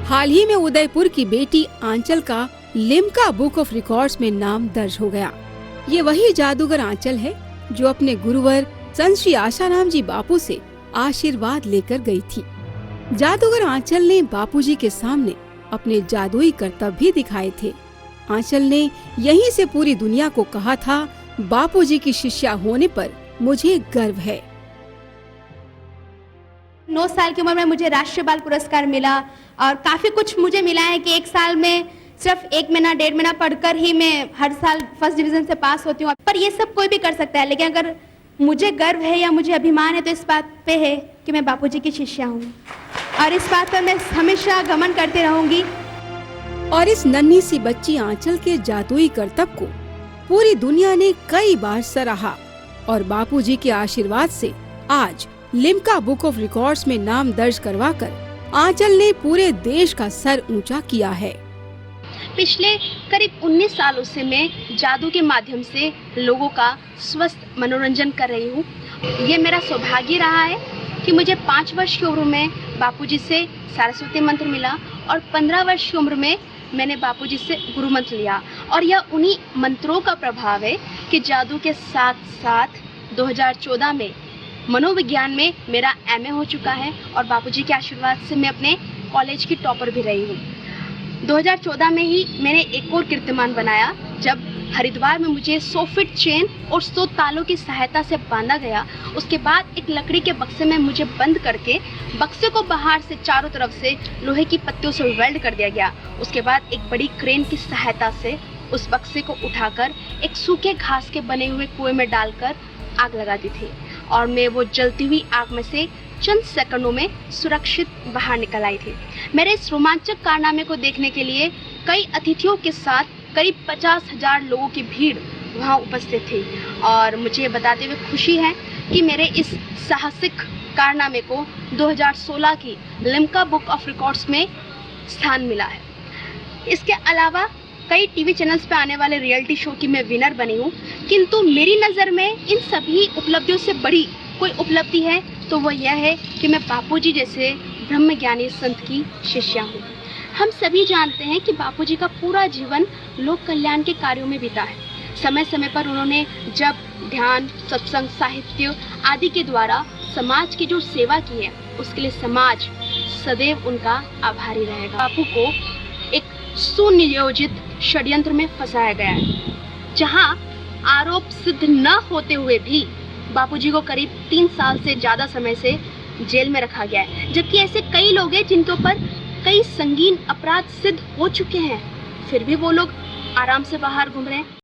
हाल ही में उदयपुर की बेटी आंचल का लिम्का बुक ऑफ रिकॉर्ड्स में नाम दर्ज हो गया। ये वही जादूगर आंचल है जो अपने गुरुवर संत श्री आशाराम जी बापू से आशीर्वाद लेकर गई थी। जादूगर आंचल ने बापूजी के सामने अपने जादुई करतब भी दिखाए थे। आंचल ने यहीं से पूरी दुनिया को कहा था, बापूजी की शिष्या होने पर मुझे गर्व है। 9 साल की उम्र में मुझे राष्ट्रीय बाल पुरस्कार मिला और काफ़ी कुछ मुझे मिला है कि एक साल में सिर्फ 1 महीना 1.5 महीना पढ़कर ही मैं हर साल फर्स्ट डिवीज़न से पास होती हूँ। पर ये सब कोई भी कर सकता है, लेकिन अगर मुझे गर्व है या मुझे अभिमान है तो इस बात पे है कि मैं बापूजी की शिष्या हूँ और इस बात पर मैं हमेशा घमंड करती रहूँगी। और इस नन्ही सी बच्ची आंचल के जादुई करतब को पूरी दुनिया ने कई बार सराहा और बापूजी के आशीर्वाद से आज लिम्का बुक ऑफ रिकॉर्ड्स में नाम दर्ज करवाकर आंचल ने पूरे देश का सर ऊंचा किया है। पिछले करीब 19 सालों से मैं जादू के माध्यम से लोगों का स्वस्थ मनोरंजन कर रही हूँ। ये मेरा सौभाग्य रहा है कि मुझे 5 वर्ष की उम्र में बापूजी से सरस्वती मंत्र मिला और 15 वर्ष की उम्र में मैंने बापूजी से गुरु मंत्र लिया और यह उन्हीं मंत्रों का प्रभाव है कि जादू के साथ साथ 2014 में मनोविज्ञान में मेरा MA हो चुका है और बापूजी के आशीर्वाद से मैं अपने कॉलेज की टॉपर भी रही हूँ। 2014 में ही मैंने एक और कीर्तिमान बनाया जब हरिद्वार में मुझे 100 फीट चेन और 100 तालों की सहायता से बांधा गया। उसके बाद एक लकड़ी के बक्से में मुझे बंद करके बक्से को बाहर से चारों तरफ से लोहे की पत्तियों से वेल्ड कर दिया गया। उसके बाद एक बड़ी क्रेन की सहायता से उस बक्से को उठाकर एक सूखे घास के बने हुए कुएं में डालकर आग लगाती थी और मैं वो जलती हुई आग में से चंद सेकंडों में सुरक्षित बाहर निकल आई थी। मेरे इस रोमांचक कारनामे को देखने के लिए कई अतिथियों के साथ करीब 50,000 लोगों की भीड़ वहां उपस्थित थी और मुझे बताते हुए खुशी है कि मेरे इस साहसिक कारनामे को 2016 की लिम्का बुक ऑफ रिकॉर्ड्स में स्थान मिला है। इसके अलावा कई टीवी चैनल्स पे आने वाले रियलिटी शो की मैं विनर बनी हूँ, किंतु मेरी नज़र में इन सभी उपलब्धियों से बड़ी कोई उपलब्धि है तो वो यह है कि मैं बापूजी जैसे ब्रह्मज्ञानी संत की शिष्या हूँ। हम सभी जानते हैं कि बापूजी का पूरा जीवन लोक कल्याण के कार्यों में बीता है। समय समय पर उन्होंने जब ध्यान, सत्संग, साहित्य आदि के द्वारा समाज की जो सेवा की है उसके लिए समाज सदैव उनका आभारी रहेगा। बापू को एक सुनियोजित षड्यंत्र में फंसाया गया है जहां आरोप सिद्ध न होते हुए भी बापूजी को करीब 3 साल से ज़्यादा समय से जेल में रखा गया है, जबकि ऐसे कई लोग हैं जिनके ऊपर कई संगीन अपराध सिद्ध हो चुके हैं, फिर भी वो लोग आराम से बाहर घूम रहे हैं।